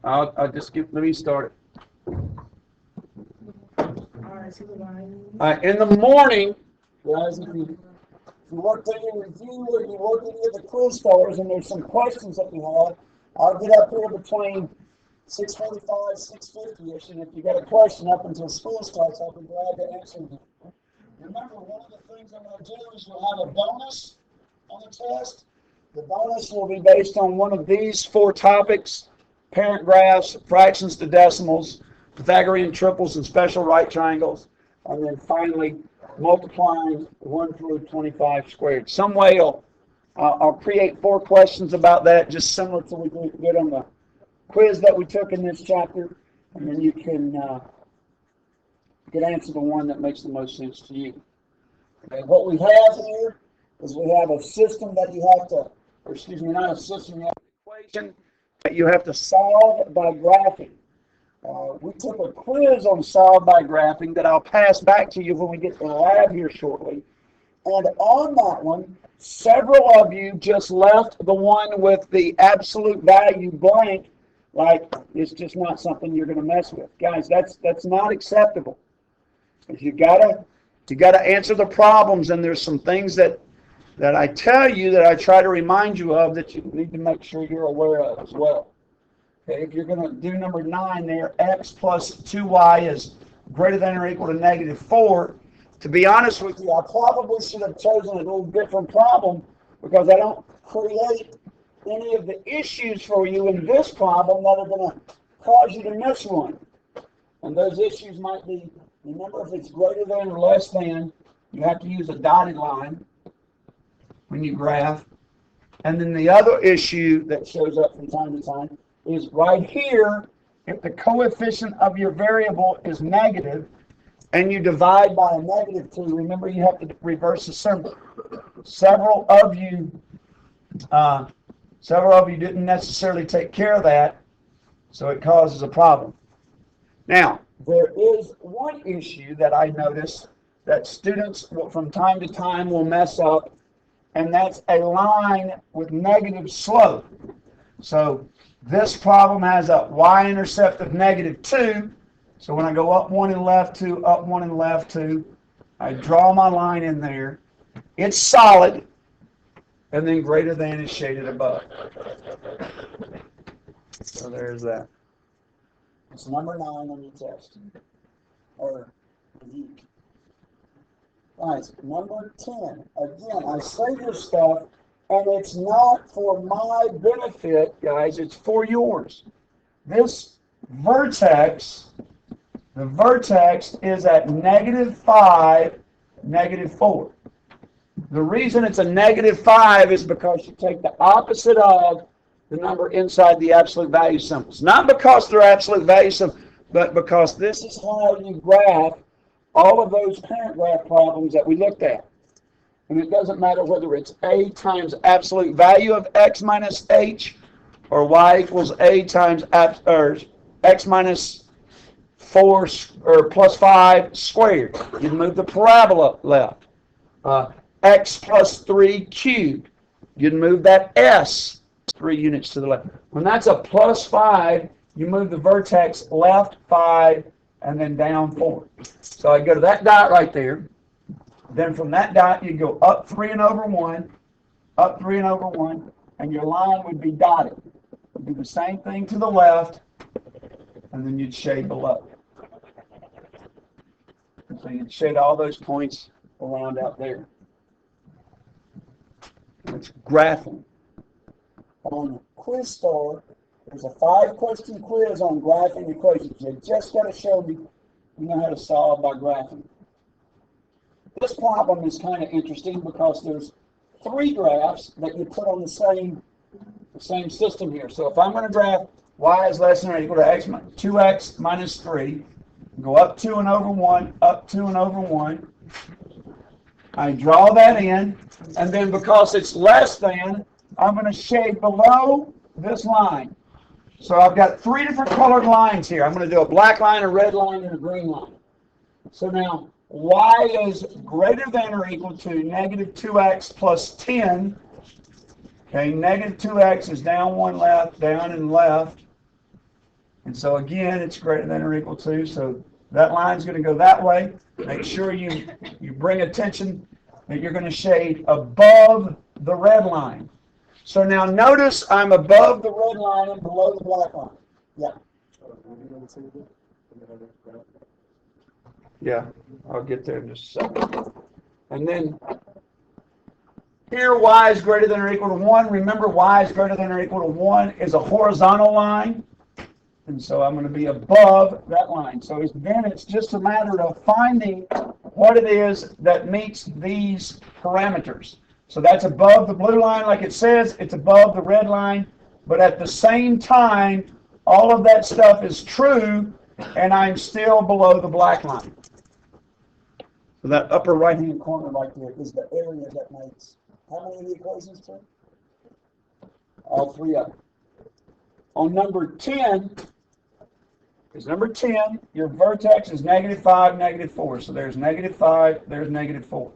I'll just let me start it. In the morning, guys, if you work through your review or you work any of the quiz stars and there's some questions that you have, I'll get up here between 6:45, 6:50ish, and if you got a question up until school starts, I'll be glad to answer them. Remember, one of the things I'm going to do is we'll have a bonus on the test. The bonus will be based on one of these 4 topics: parent graphs, fractions to decimals, Pythagorean triples and special right triangles, and then finally multiplying 1 through 25 squared. Some way I'll create 4 questions about that, just similar to what we did on the quiz that we took in this chapter, and then you can answer the one that makes the most sense to you. Okay, what we have here is we have a system that you have to, or excuse me, not a system, you have an equation that you have to solve by graphing. We took a quiz on solve by graphing that I'll pass back to you when we get to the lab here shortly. And on that one, several of you just left the one with the absolute value blank, like it's just not something you're going to mess with. Guys, that's not acceptable. You gotta answer the problems, and there's some things that I tell you that I try to remind you of that you need to make sure you're aware of as well. Okay, if you're going to do number 9 there, x plus 2y is greater than or equal to -4. To be honest with you, I probably should have chosen a little different problem because I don't create any of the issues for you in this problem that are going to cause you to miss one. And those issues might be, remember, if it's greater than or less than, you have to use a dotted line when you graph. And then the other issue that shows up from time to time is right here, if the coefficient of your variable is negative and you divide by a -2, remember you have to reverse the symbol. Several of you didn't necessarily take care of that, so it causes a problem. Now, there is one issue that I notice that students from time to time will mess up, and that's a line with negative slope. So this problem has a y-intercept of -2. So when I go up 1 and left 2, up 1 and left 2, I draw my line in there. It's solid, and then greater than is shaded above. So there's that. It's number 9 on your test, or review. Guys, number 10. Again, I say this stuff, and it's not for my benefit, guys. It's for yours. This vertex, the vertex is at -5, -4. The reason it's a -5 is because you take the opposite of the number inside the absolute value symbols. Not because they're absolute value symbols, but because this is how you graph all of those parent graph problems that we looked at. And it doesn't matter whether it's a times absolute value of x minus h or y equals a times x minus 4 or plus 5 squared. You move the parabola left. X plus 3 cubed. You'd move that s 3 units to the left. When that's a plus 5, you move the vertex left 5 and then down 4. So I go to that dot right there. Then from that dot, you go up 3 and over 1, up 3 and over 1, and your line would be dotted. You'd do the same thing to the left, and then you'd shade below. So you'd shade all those points around out there. It's graphing. On QuizStar, there's a 5-question quiz on graphing equations. You just got to show me you know how to solve by graphing. This problem is kind of interesting because there's 3 graphs that you put on the same system here. So if I'm going to graph y is less than or equal to 2x minus 3, go up 2 and over 1, up 2 and over 1. I draw that in, and then because it's less than, I'm going to shade below this line. So I've got 3 different colored lines here. I'm going to do a black line, a red line, and a green line. So now y is greater than or equal to -2x plus 10. Okay, -2x is down 1 left, down and left. And so again, it's greater than or equal to, so that line's going to go that way. Make sure you bring attention that you're going to shade above the red line. So now notice I'm above the red line and below the black line. Yeah. Yeah, I'll get there in just a second. And then here y is greater than or equal to 1. Remember, y is greater than or equal to 1 is a horizontal line. And so I'm going to be above that line. So then it's just a matter of finding what it is that meets these parameters. So that's above the blue line, like it says. It's above the red line. But at the same time, all of that stuff is true, and I'm still below the black line. So that upper right-hand corner right there is the area that makes how many of the equations, sir? All three of them. On number 10, your vertex is -5, -4. So there's -5, there's -4.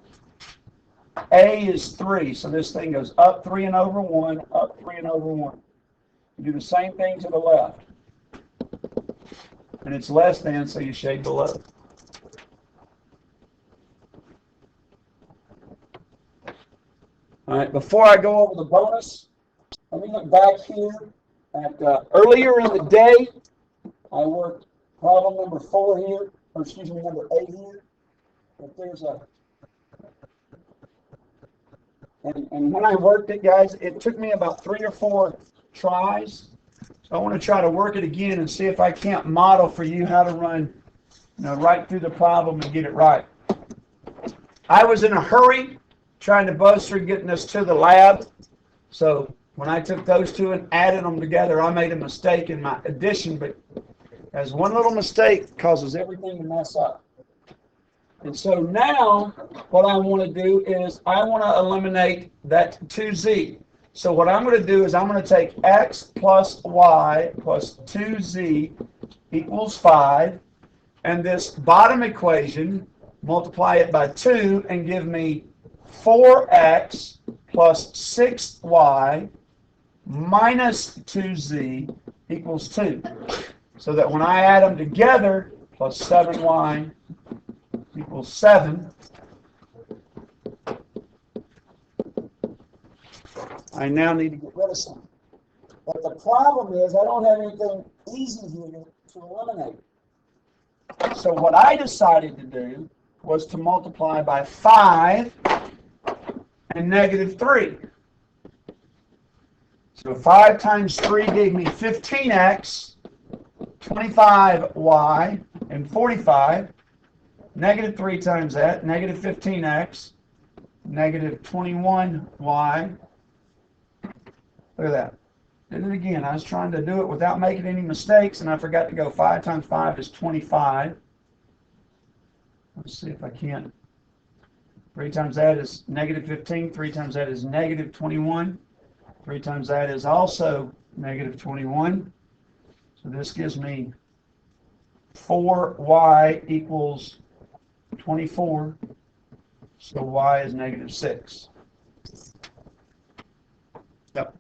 A is 3, so this thing goes up 3 and over 1, up 3 and over 1. You do the same thing to the left. And it's less than, so you shade below. All right, before I go over the bonus, let me look back here at earlier in the day. I worked problem number 4 here, or excuse me, number 8 here. If there's a, and when I worked it, guys, it took me about 3 or 4 tries. So I want to try to work it again and see if I can't model for you how to run, right through the problem and get it right. I was in a hurry trying to buzz through getting us to the lab. So when I took those two and added them together, I made a mistake in my addition, but as one little mistake causes everything to mess up. And so now what I want to do is I want to eliminate that 2z. So what I'm going to do is I'm going to take x plus y plus 2z equals 5, and this bottom equation, multiply it by 2 and give me 4x plus 6y minus 2z equals 2. So that when I add them together, plus 7y equals 7, I now need to get rid of something. But the problem is I don't have anything easy here to eliminate. So what I decided to do was to multiply by 5 and -3. So 5 times 3 gave me 15x, 25y, and 45. -3 times that, -15x, -21y. Look at that. Did it again. I was trying to do it without making any mistakes, and I forgot to go 5 times 5 is 25. Let's see if I can. 3 times that is -15. 3 times that is -21. 3 times that is also -21. So this gives me 4y equals 24. So y is -6. Yep.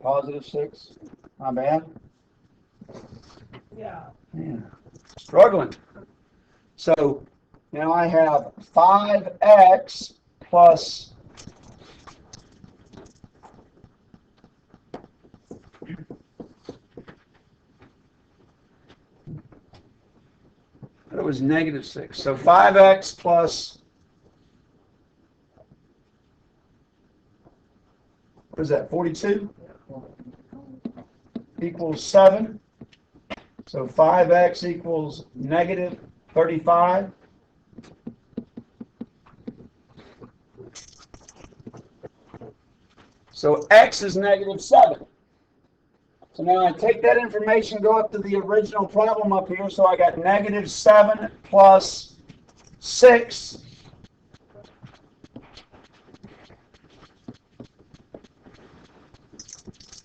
+6. Not bad. Yeah. Struggling. So now I have 5x plus it was -6. So 5x plus, what is that, 42? Equals 7. So 5x equals -35. So x is -7. So now I take that information, go up to the original problem up here. So I got -7 plus 6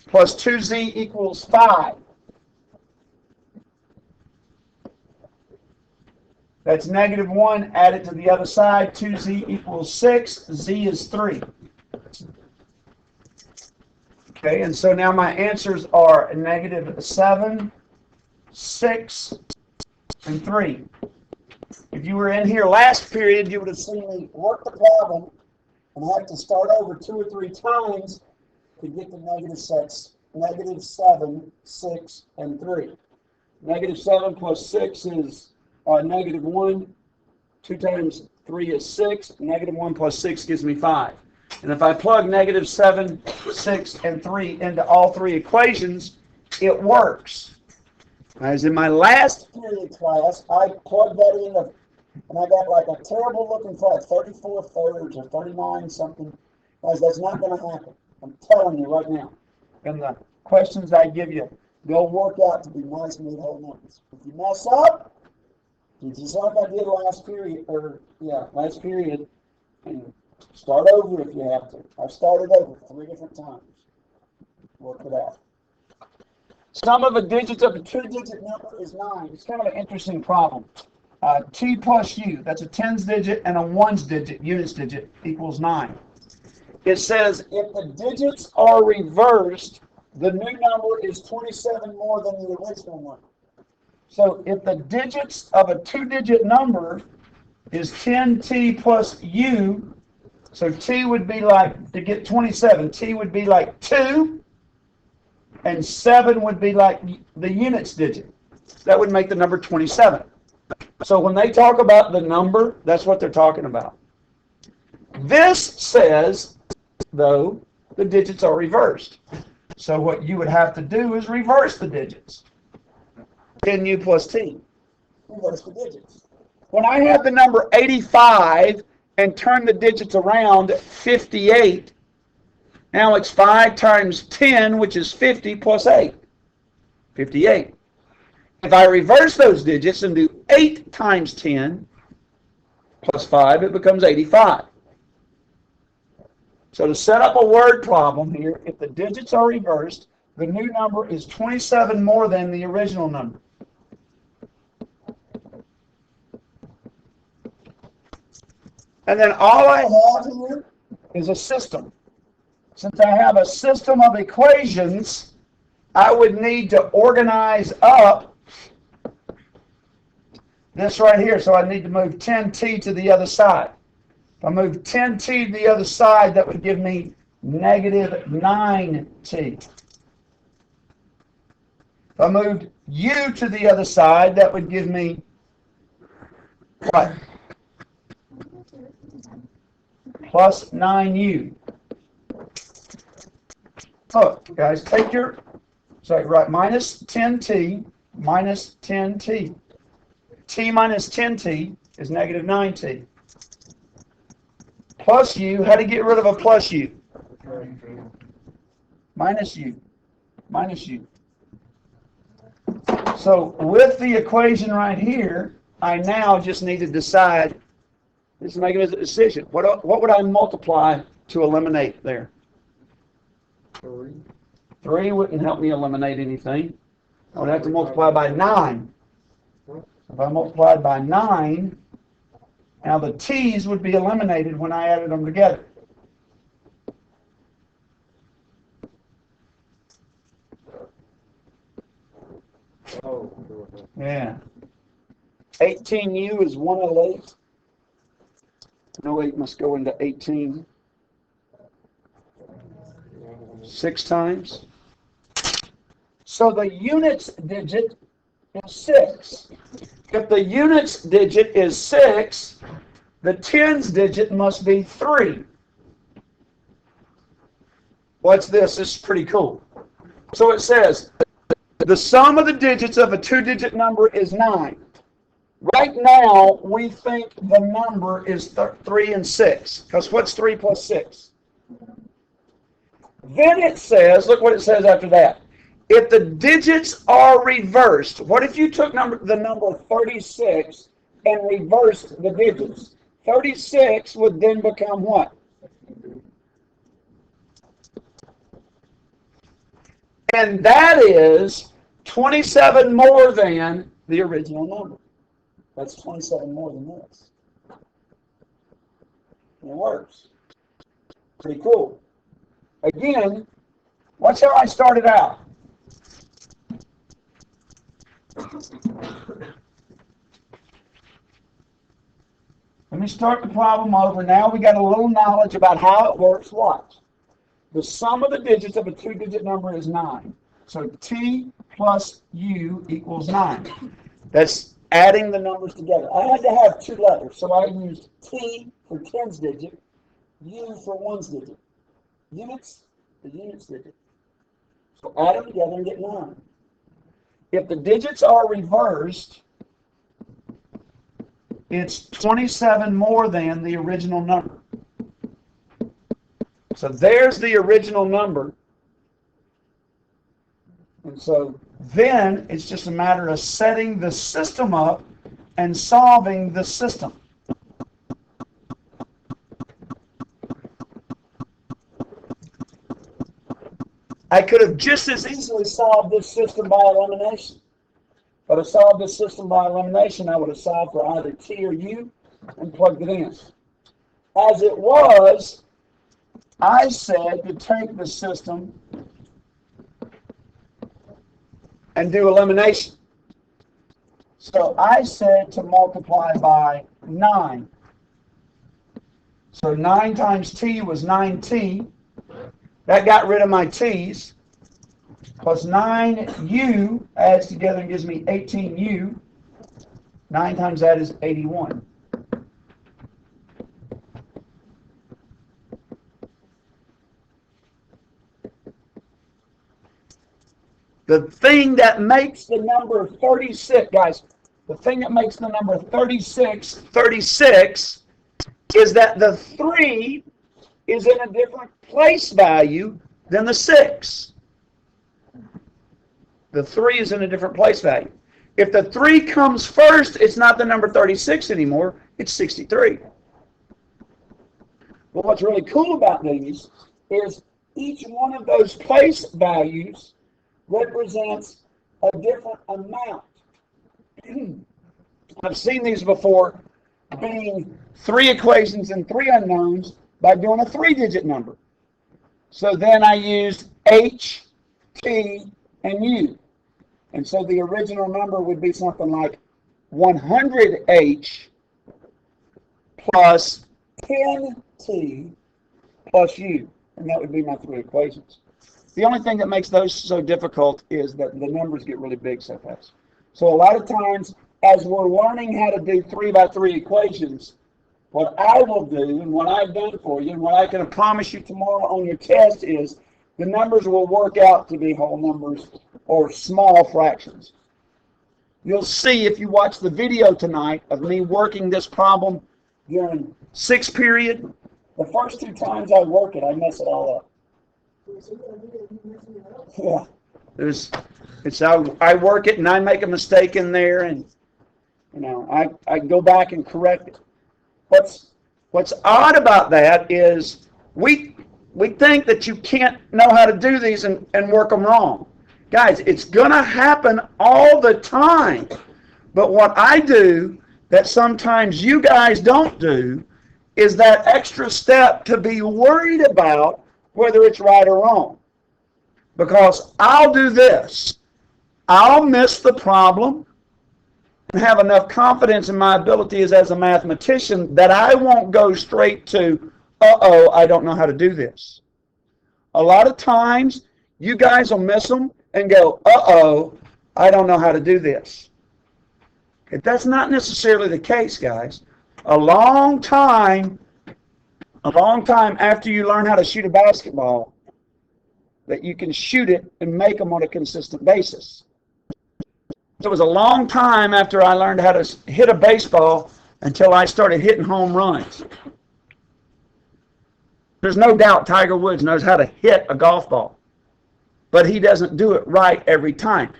plus 2z equals 5. That's -1, add it to the other side, 2z equals 6, z is 3. Okay, and so now my answers are -7, 6, and 3. If you were in here last period, you would have seen me work the problem and have to start over 2 or 3 times to get to -6, -7, 6, and 3. -7 plus 6 is -1. 2 times 3 is 6. -1 plus 6 gives me 5. And if I plug -7, 6, and 3 into all 3 equations, it works. As in my last period class, I plugged that in and I got like a terrible looking class, 34 thirds or 39 something. Guys, that's not going to happen. I'm telling you right now. And the questions I give you, they'll work out to be nice made whole numbers. If you mess up, just like I did last period, and start over if you have to. I've started over 3 different times. Work it out. Sum of the digits of a 2-digit number is 9. It's kind of an interesting problem. T plus U, that's a tens digit and a ones digit, units digit, equals 9. It says if the digits are reversed, the new number is 27 more than the original number. So if the digits of a 2-digit number is 10t plus U, so T would be like, to get 27, T would be like 2, and 7 would be like the units digit. That would make the number 27. So when they talk about the number, that's what they're talking about. This says, though, the digits are reversed. So what you would have to do is reverse the digits. 10U plus T. Reverse the digits. When I have the number 85 and turn the digits around, 58, now it's 5 times 10, which is 50, plus 8. 58. If I reverse those digits and do 8 times 10 plus 5, it becomes 85. So to set up a word problem here, if the digits are reversed, the new number is 27 more than the original number. And then all I have here is a system. Since I have a system of equations, I would need to organize up this right here. So I need to move 10t to the other side. If I move 10t to the other side, that would give me -9t. If I moved u to the other side, that would give me what? Plus 9u. Look, guys, take your, so right, minus 10t minus 10t. T minus 10t is -9t. Plus u, how to get rid of a plus u? Minus u. Minus u. So with the equation right here, I now just need to decide, just make it as a decision. What would I multiply to eliminate there? 3. 3 wouldn't help me eliminate anything. I would have to multiply by 9. If I multiplied by 9, now the t's would be eliminated when I added them together. Yeah. 18u is 108. No 8 must go into 18. 6 times. So the units digit is 6. If the units digit is 6, the tens digit must be 3. What's this? This is pretty cool. So it says, the sum of the digits of a 2-digit number is 9. Right now, we think the number is 3 and 6. Because what's 3 plus 6? Then it says, look what it says after that. If the digits are reversed, what if you took the number 36 and reversed the digits? 36 would then become what? And that is 27 more than the original number. That's 27 more than this. It works. Pretty cool. Again, Watch how I started out. Let me start the problem over. Now we got a little knowledge about how it works. Watch. The sum of the digits of a two-digit number is 9. So t plus u equals 9. That's adding the numbers together. I had to have two letters, so I used t for tens digit, u for ones digit. Units, the units digit. So add them together and get 9. If the digits are reversed, it's 27 more than the original number. So there's the original number. And so then it's just a matter of setting the system up and solving the system. I could have just as easily solved this system by elimination. But I solved this system by elimination, I would have solved for either t or u and plugged it in. As it was, I said to take the system and do elimination. So I said to multiply by 9. So 9 times t was 9t. That got rid of my t's. Plus 9u adds together and gives me 18u. 9 times that is 81. The thing that makes the number 36, guys, the thing that makes the number 36 is that the 3 is in a different place value than the 6. The 3 is in a different place value. If the 3 comes first, it's not the number 36 anymore, it's 63. Well, what's really cool about these is each one of those place values represents a different amount. I've seen these before being 3 equations and 3 unknowns by doing a 3-digit number. So then I used h, t, and u. And so the original number would be something like 100h plus 10t plus u. And that would be my 3 equations. The only thing that makes those so difficult is that the numbers get really big so fast. So a lot of times, as we're learning how to do 3x3 equations, what I will do and what I've done for you and what I can promise you tomorrow on your test is the numbers will work out to be whole numbers or small fractions. You'll see if you watch the video tonight of me working this problem during 6th period, the first 2 times I work it, I mess it all up. Yeah, I work it and I make a mistake in there, and I go back and correct it. What's odd about that is we think that you can't know how to do these and work them wrong. Guys, it's gonna happen all the time. But what I do that sometimes you guys don't do is that extra step to be worried about whether it's right or wrong. Because I'll do this. I'll miss the problem and have enough confidence in my abilities as a mathematician that I won't go straight to, I don't know how to do this. A lot of times, you guys will miss them and go, I don't know how to do this. Okay, that's not necessarily the case, guys. A long time after you learn how to shoot a basketball, that you can shoot it and make them on a consistent basis. It was a long time after I learned how to hit a baseball until I started hitting home runs. There's no doubt Tiger Woods knows how to hit a golf ball, but he doesn't do it right every time.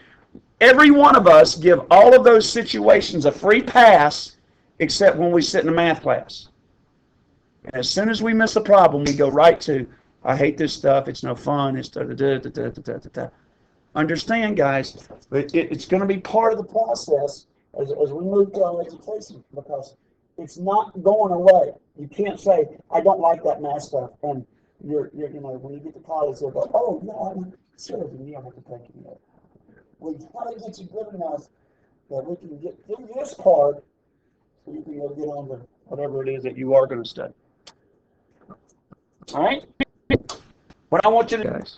Every one of us give all of those situations a free pass except when we sit in a math class. And as soon as we miss a problem, we go right to, I hate this stuff, it's no fun, it's da-da-da-da-da-da-da-da. Understand, guys, it's going to be part of the process as we move to our education, because it's not going away. You can't say, I don't like that math stuff, and you know, when you get to college, they'll go, oh, yeah, I'm serious, and you don't have to take it yet. We try to get you good enough that we can get through this part so you can go get on to whatever it is that you are going to study. All right? What I want you to do, guys,